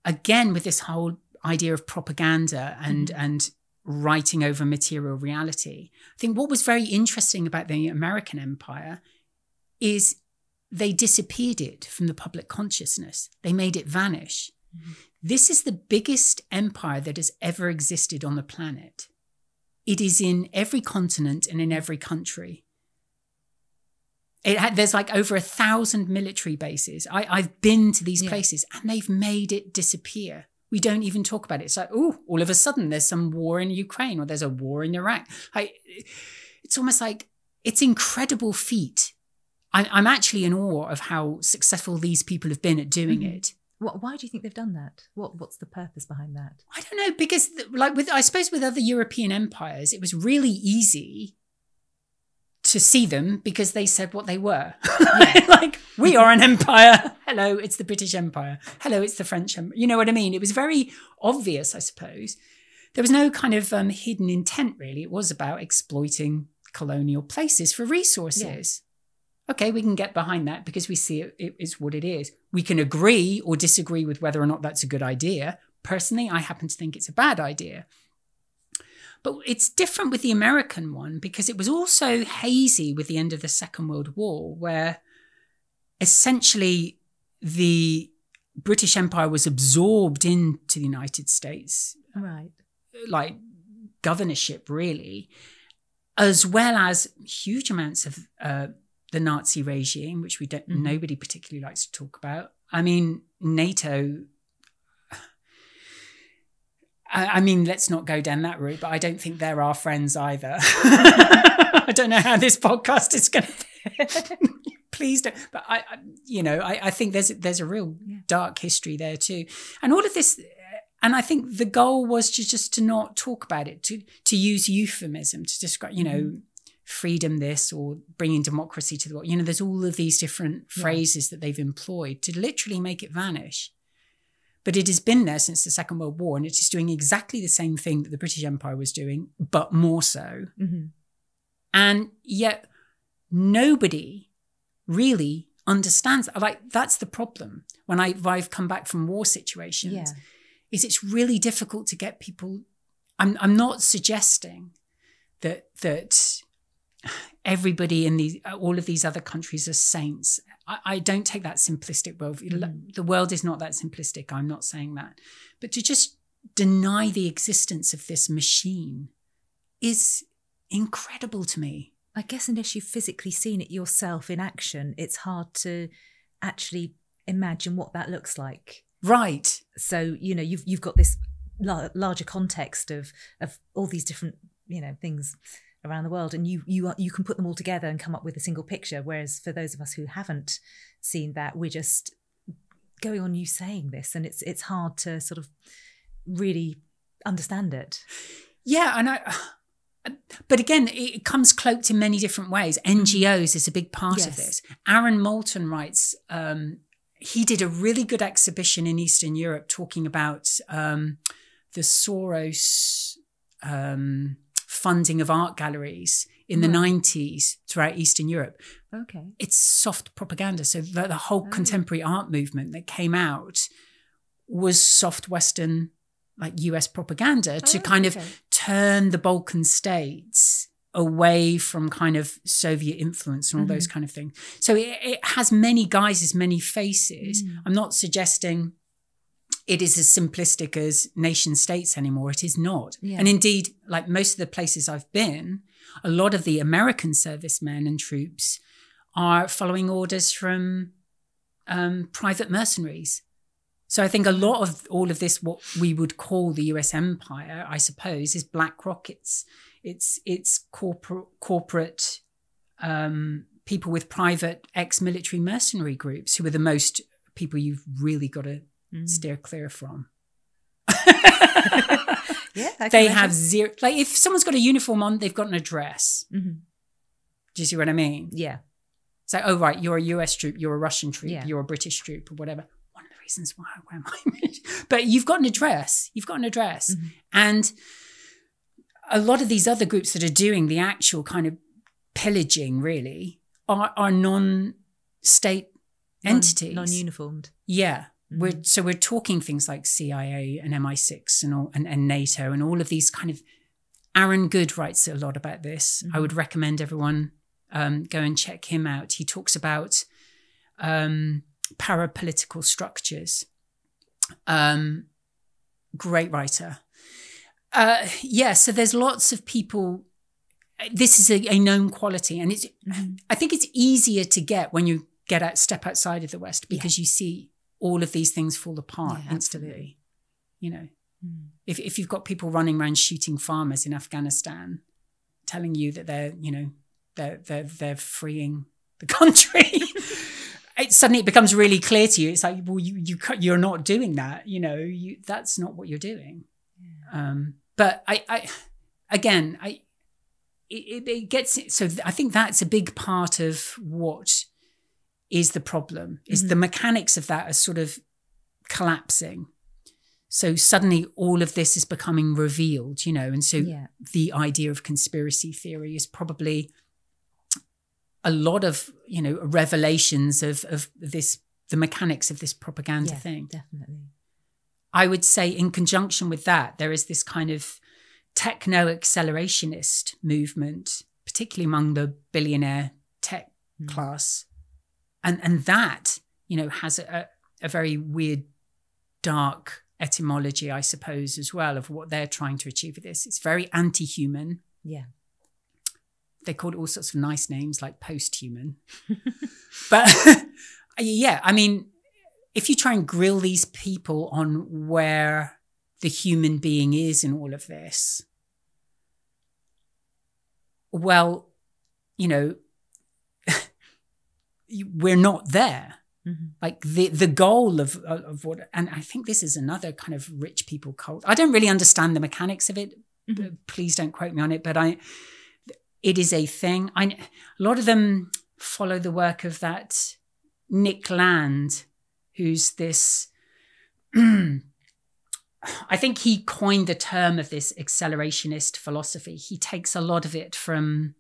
C: Again, with this whole idea of propaganda and writing over material reality. I think what was very interesting about the American empire is they disappeared it from the public consciousness. They made it vanish. This is the biggest empire that has ever existed on the planet. It is in every continent and in every country. There's like over 1,000 military bases. I've been to these places and they've made it disappear. We don't even talk about it. It's like, oh, all of a sudden there's some war in Ukraine or there's a war in Iraq. It's almost like it's incredible feat. I'm actually in awe of how successful these people have been at doing it.
B: Why do you think they've done that? What's the purpose behind that?
C: I don't know, because I suppose with other European empires, it was really easy to see them because they said what they were. Like, we are an empire. Hello, it's the British Empire. Hello, it's the French Empire. You know what I mean? It was very obvious, I suppose. There was no kind of hidden intent, really. It was about exploiting colonial places for resources. Okay, we can get behind that because we see it is what it is. We can agree or disagree with whether or not that's a good idea. Personally, I happen to think it's a bad idea. But it's different with the American one because it was also hazy with the end of the Second World War, where essentially the British Empire was absorbed into the United States.
B: Right.
C: Like governorship, really, as well as huge amounts of the Nazi regime, which nobody particularly likes to talk about. I mean, NATO... I mean, let's not go down that route, but I don't think they're our friends either. I don't know how this podcast is going to be. Please don't. But I think there's a real dark history there too. And all of this, and I think the goal was just to not talk about it, to use euphemism to describe, freedom this or bringing democracy to the world. There's all of these different phrases that they've employed to literally make it vanish. But it has been there since the Second World War, and it is doing exactly the same thing that the British Empire was doing, but more so. Mm-hmm. And yet nobody really understands that. Like, that's the problem. When I've come back from war situations, is it's really difficult to get people. I'm not suggesting that everybody in all of these other countries are saints. I don't take that simplistic worldview. The world is not that simplistic. I'm not saying that. But to just deny the existence of this machine is incredible to me.
B: I guess unless you've physically seen it yourself in action, it's hard to actually imagine what that looks like.
C: Right.
B: So, you know, you've got this larger context of all these different, you know, things around the world, and you can put them all together and come up with a single picture. Whereas for those of us who haven't seen that, we're just going on you saying this, and it's hard to sort of really understand it.
C: Yeah, and but again, it comes cloaked in many different ways. NGOs is a big part of this. Aaron Moulton writes, he did a really good exhibition in Eastern Europe talking about the Soros funding of art galleries in the 90s throughout Eastern Europe.
B: Okay.
C: It's soft propaganda. So the whole contemporary art movement that came out was soft Western, like US propaganda to kind of turn the Balkan states away from kind of Soviet influence and all those kind of things. So it has many guises, many faces. I'm not suggesting it is as simplistic as nation states anymore. It is not. Yeah. And indeed, like most of the places I've been, a lot of the American servicemen and troops are following orders from private mercenaries. So I think a lot of all of this, what we would call the US empire, I suppose, is BlackRock. It's corporate people with private ex-military mercenary groups who are the most people you've really got to steer clear from. They have zero. Like if someone's got a uniform on, they've got an address. Do you see what I mean?
B: Yeah.
C: It's like, oh right, you're a US troop, you're a Russian troop, you're a British troop, or whatever. One of the reasons why I wear my but you've got an address. You've got an address, and a lot of these other groups that are doing the actual kind of pillaging really are non-state entities,
B: non-uniformed.
C: Yeah. We're talking things like CIA and MI6 and NATO and all of these kind of. Aaron Good writes a lot about this. I would recommend everyone go and check him out. He talks about parapolitical structures. Great writer. So there's lots of people. This is a known quality, and it's. I think it's easier to get when you step outside of the West because you see all of these things fall apart instantly. You know, if you've got people running around shooting farmers in Afghanistan, telling you that they're freeing the country, suddenly it becomes really clear to you. It's like, well, you're not doing that. You know, that's not what you're doing. Yeah. But it gets. So I think that's a big part of what is the problem, is the mechanics of that are sort of collapsing. So suddenly all of this is becoming revealed, you know, and so the idea of conspiracy theory is probably a lot of, you know, revelations of this, the mechanics of this propaganda thing.
B: Definitely.
C: I would say in conjunction with that, there is this kind of techno-accelerationist movement, particularly among the billionaire tech class. And that, you know, has a very weird, dark etymology, I suppose, as well, of what they're trying to achieve with this. It's very anti-human. Yeah. They call it all sorts of nice names like post-human. But I mean, if you try and grill these people on where the human being is in all of this, well, you know, we're not there. Like the goal of what, and I think this is another kind of rich people cult. I don't really understand the mechanics of it. Please don't quote me on it, but it is a thing. A lot of them follow the work of that Nick Land, who's this, I think he coined the term of this accelerationist philosophy. He takes a lot of it from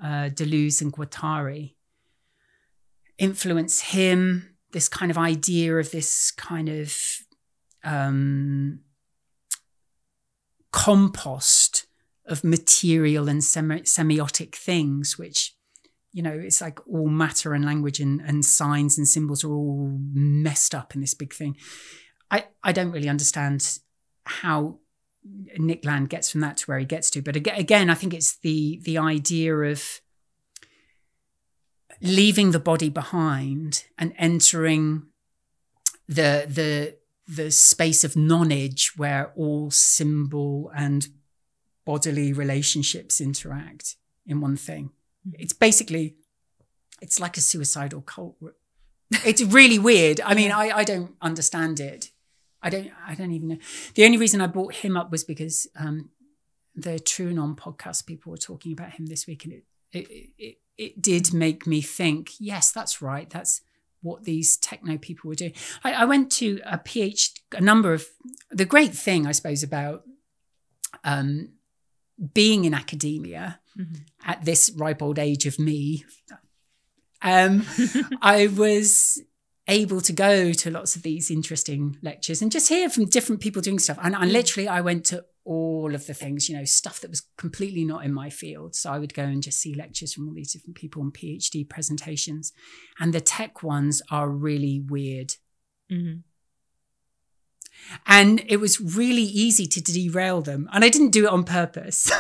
C: Deleuze and Guattari. Influence him, this kind of idea of this kind of compost of material and semiotic things, which, you know, it's like all matter and language and signs and symbols are all messed up in this big thing. I don't really understand how Nick Land gets from that to where he gets to. But again, I think it's the idea of leaving the body behind and entering the space of knowledge where all symbol and bodily relationships interact in one thing. It's basically, it's like a suicidal cult. It's really weird. I mean, I don't understand it. I don't even know. The only reason I brought him up was because the True Non podcast people were talking about him this week, and it did make me think, yes, that's right. That's what these techno people were doing. I went to a number of, the great thing, I suppose, about being in academia at this ripe old age of me, I was able to go to lots of these interesting lectures and just hear from different people doing stuff. And literally, I went to all of the things, you know, stuff that was completely not in my field. So I would go and just see lectures from all these different people and PhD presentations. And the tech ones are really weird. Mm-hmm. And it was really easy to derail them. And I didn't do it on purpose.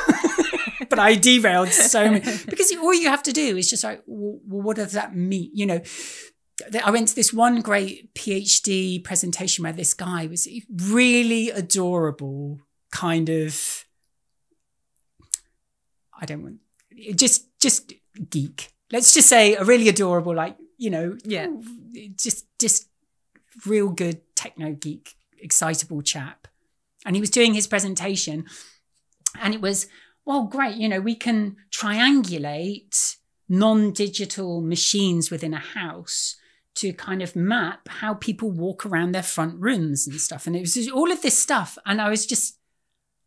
C: But I derailed so many. Because all you have to do is just like, well, what does that mean? You know, I went to this one great PhD presentation where this guy was really adorable, kind of, I don't want, just geek. Let's just say a really adorable, like, you know, just real good techno geek, excitable chap. And he was doing his presentation and it was, well, great, you know, we can triangulate non-digital machines within a house to kind of map how people walk around their front rooms and stuff. And it was just all of this stuff. And I was just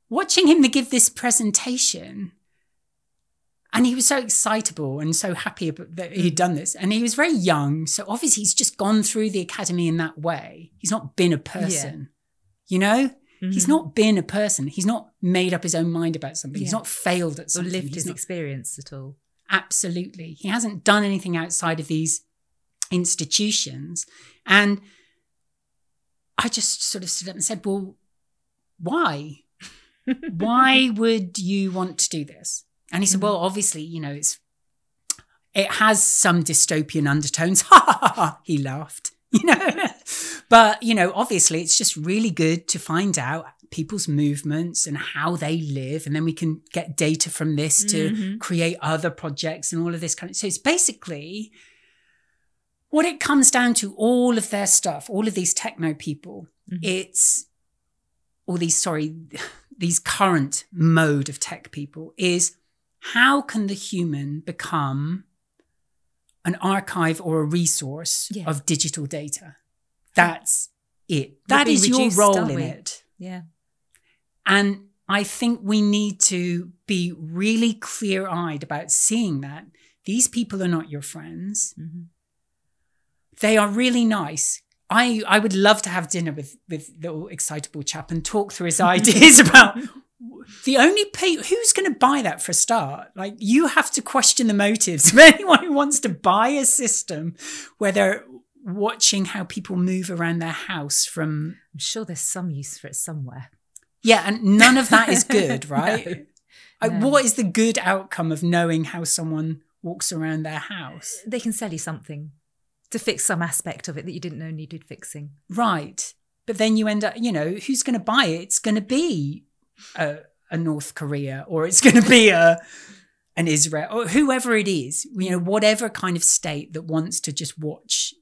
C: watching him to give this presentation. And he was so excitable and so happy that he'd done this. And he was very young. So obviously he's just gone through the academy in that way. He's not been a person, you know? Mm-hmm. He's not been a person. He's not made up his own mind about something. Yeah. He's not failed at something.
B: Or lived his experience at all.
C: Absolutely. He hasn't done anything outside of these institutions. And I just sort of stood up and said, well, why? Why would you want to do this? And he said, well, obviously, you know, it has some dystopian undertones. Ha ha ha ha. He laughed, you know. But, you know, obviously it's just really good to find out people's movements and how they live. And then we can get data from this to create other projects and all of this kind of. So it's basically what it comes down to, all of their stuff, all of these techno people, it's all these current mode of tech people is how can the human become an archive or a resource of digital data? That's it. That is your role in it.
B: Yeah.
C: And I think we need to be really clear-eyed about seeing that these people are not your friends. Mm-hmm. They are really nice. I would love to have dinner with little excitable chap and talk through his ideas about the only who's going to buy that for a start. Like, you have to question the motives of anyone who wants to buy a system where they're watching how people move around their house from.
B: I'm sure there's some use for it somewhere.
C: Yeah, and none of that is good, right?
B: No.
C: What is the good outcome of knowing how someone walks around their house?
B: They can sell you something to fix some aspect of it that you didn't know needed fixing.
C: Right. But then you end up, you know, who's going to buy it? It's going to be a North Korea, or it's going to be an Israel, or whoever it is, you know, whatever kind of state that wants to just watch,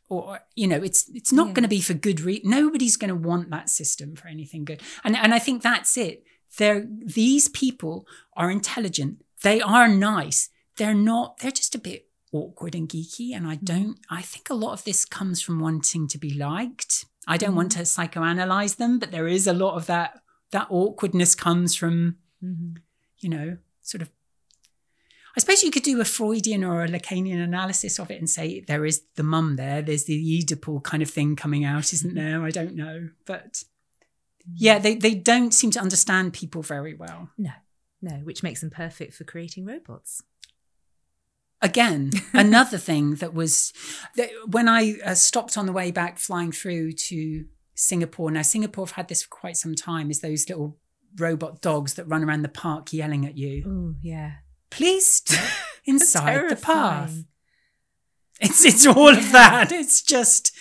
C: or, you know, it's not going to be for good reason. Nobody's going to want that system for anything good. And I think that's it. These people are intelligent. They are nice. They're just a bit awkward and geeky. And I think a lot of this comes from wanting to be liked. I don't want to psychoanalyze them, but there is a lot of that awkwardness comes from, you know, sort of, I suppose you could do a Freudian or a Lacanian analysis of it and say there is the mum there, there's the Oedipal kind of thing coming out, isn't there? I don't know. But yeah, they don't seem to understand people very well.
B: No. No, which makes them perfect for creating robots.
C: Again, another thing that was, when I stopped on the way back flying through to Singapore. Now, Singapore, I've had this for quite some time, is those little robot dogs that run around the park yelling at you.
B: Oh, yeah.
C: Please stay inside the path. It's all of that. It's just,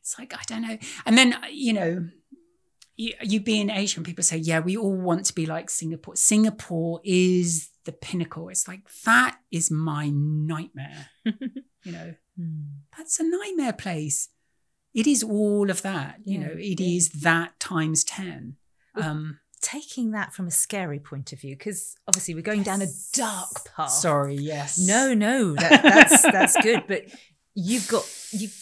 C: it's like, I don't know. And then, you know, you being Asian, people say, yeah, we all want to be like Singapore. Singapore is the pinnacle. It's like, that is my nightmare. You know, that's a nightmare place. It is all of that. You know, it is that times 10.
B: Taking that from a scary point of view, because obviously we're going down a dark path.
C: Sorry, yes.
B: No, that's good. But you've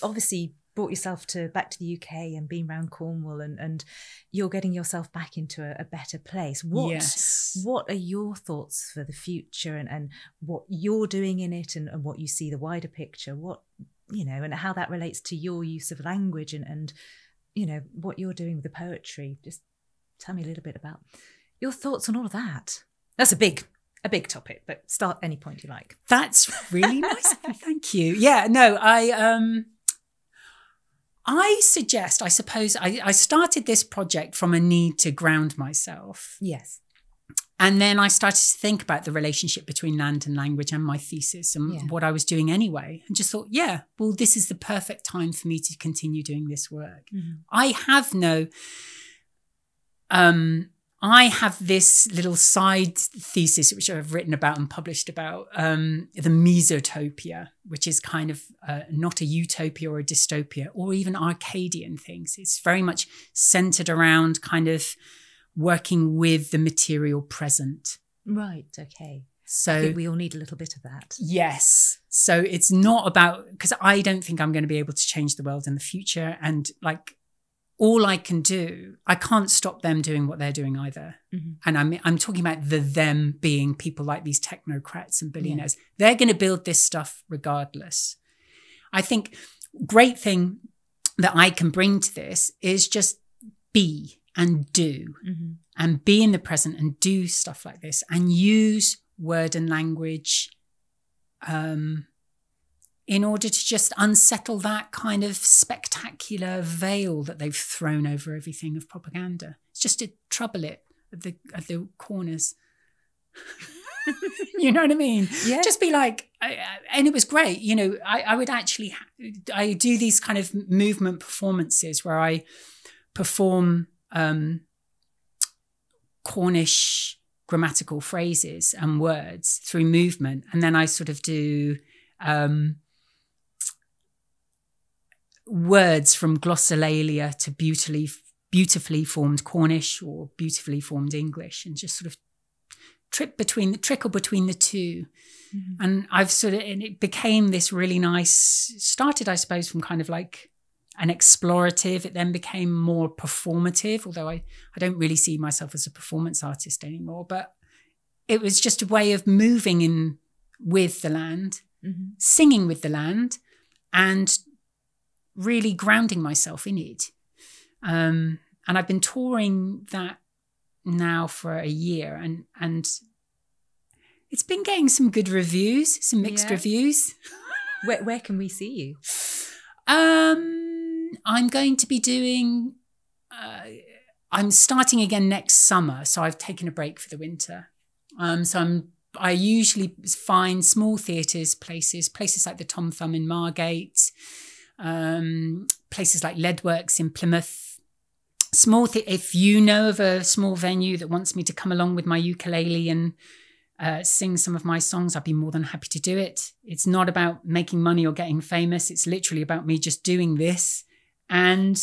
B: obviously brought yourself back to the UK and been around Cornwall, and you're getting yourself back into a better place. What are your thoughts for the future, and what you're doing in it, and what you see the wider picture? What, you know, and how that relates to your use of language, and you know, what you're doing with the poetry. Just tell me a little bit about your thoughts on all of that. That's a big topic, but start any point you like.
C: That's really nice. Thank you. Yeah, no, I suggest, I suppose, I started this project from a need to ground myself.
B: Yes.
C: And then I started to think about the relationship between land and language and my thesis and what I was doing anyway. And just thought, yeah, well, this is the perfect time for me to continue doing this work. Mm-hmm. I have this little side thesis, which I've written about and published about, the mesotopia, which is kind of not a utopia or a dystopia or even Arcadian things. It's very much centered around kind of working with the material present.
B: Right, okay.
C: So
B: I think we all need a little bit of that.
C: Yes. So it's not about, because I don't think I'm going to be able to change the world in the future. And like, all I can do, I can't stop them doing what they're doing either. Mm-hmm. And I'm talking about them being people like these technocrats and billionaires. Yeah. They're going to build this stuff regardless. I think great thing that I can bring to this is just be and do, and be in the present and do stuff like this and use word and language in order to just unsettle that kind of spectacular veil that they've thrown over everything of propaganda. It's just to trouble it at the corners. You know what I mean? Yeah. Just be like, and it was great. You know, I would actually, I do these kind of movement performances where I perform Cornish grammatical phrases and words through movement. And then I sort of do words from glossolalia to beautifully formed Cornish or beautifully formed English, and just sort of trickle between the two. Mm-hmm. And and it became this really nice, started, I suppose, from kind of like an explorative. It then became more performative, although I don't really see myself as a performance artist anymore. But it was just a way of moving in with the land, singing with the land, and really grounding myself in it. And I've been touring that now for a year, and it's been getting some good reviews, some mixed reviews.
B: Where can we see you?
C: I'm going to be doing, I'm starting again next summer. So I've taken a break for the winter. I usually find small theatres, places like the Tom Thumb in Margate, places like Leadworks in Plymouth. If you know of a small venue that wants me to come along with my ukulele and sing some of my songs, I'd be more than happy to do it. It's not about making money or getting famous. It's literally about me just doing this and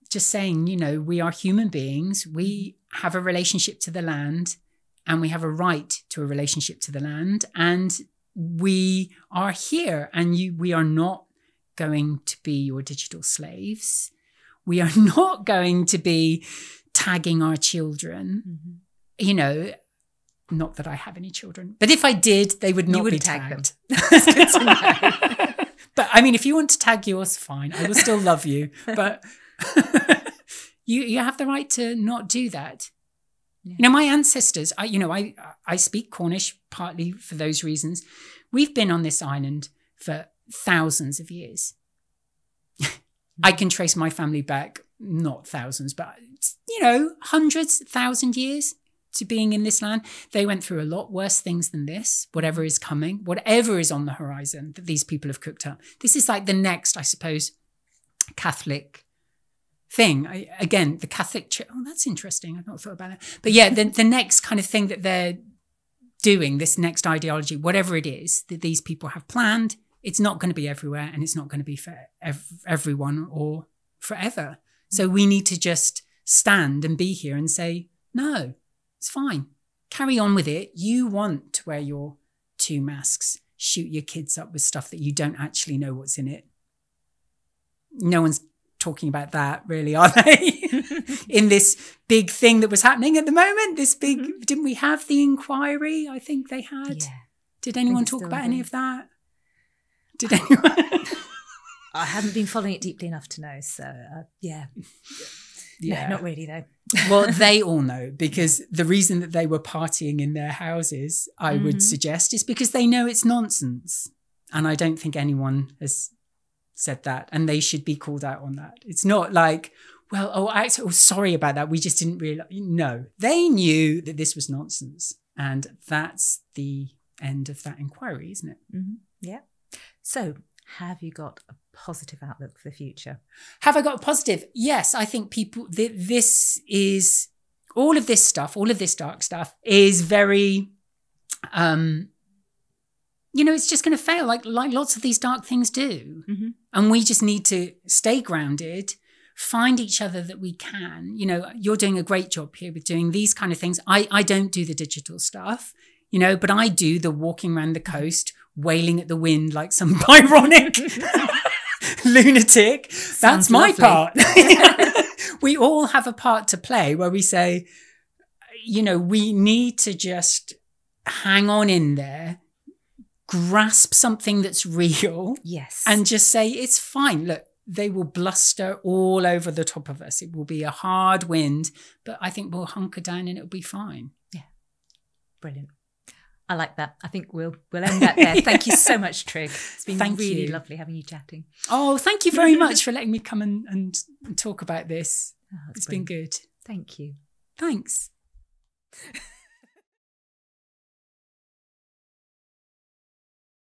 C: just saying, you know, we are human beings. We have a relationship to the land, and we have a right to a relationship to the land. And we are here, and we are not going to be your digital slaves. We are not going to be tagging our children. You know, not that I have any children, but if I did, they would not be tagged. That's good to know. But I mean, if you want to tag yours, fine. I will still love you. But you have the right to not do that. You know, my ancestors, I speak Cornish partly for those reasons. We've been on this island for thousands of years. I can trace my family back, not thousands, but, hundreds, 1,000 years to being in this land. They went through a lot worse things than this, whatever is coming, whatever is on the horizon that these people have cooked up. This is like the next, I suppose, Catholic thing. Again, the Catholic Church. Oh, that's interesting. I've not thought about it. But yeah, the next kind of thing that they're doing, this next ideology, whatever it is that these people have planned, it's not going to be everywhere, and it's not going to be for everyone or forever. So we need to just stand and be here and say, no, it's fine. Carry on with it. You want to wear your 2 masks, shoot your kids up with stuff that you don't actually know what's in it. No one's talking about that, really, are they? In this big thing that was happening at the moment, this big, didn't we have the inquiry? I think they had. Yeah. Did anyone talk about any of that? Did anyone?
B: I haven't been following it deeply enough to know. So, yeah. No, not really, though.
C: Well, they all know, because the reason that they were partying in their houses, I would suggest, is because they know it's nonsense. And I don't think anyone has said that, and they should be called out on that. It's not like, sorry about that, we just didn't realize. No, they knew that this was nonsense, and that's the end of that inquiry, isn't it?
B: Mm-hmm. Yeah. So, have you got a positive outlook for the future?
C: Have I got a positive? Yes, I think people, this is, all of this stuff, all of this dark stuff is very, it's just going to fail, like lots of these dark things do. Mm-hmm. And we just need to stay grounded, find each other that we can. You're doing a great job here with doing these kind of things. I don't do the digital stuff, but I do the walking around the coast, wailing at the wind like some Byronic lunatic. That's my part. We all have a part to play where we say, we need to just hang on in there, grasp something that's real.
B: Yes.
C: And just say, it's fine. Look, they will bluster all over the top of us. It will be a hard wind, but I think we'll hunker down and it'll be fine.
B: Yeah. Brilliant. I like that. I think we'll end that there. Thank you so much, Tryg. It's been really lovely having you chatting.
C: Oh, thank you very much for letting me come and talk about this.
B: Oh,
C: it's brilliant. Been good.
B: Thank you.
C: Thanks.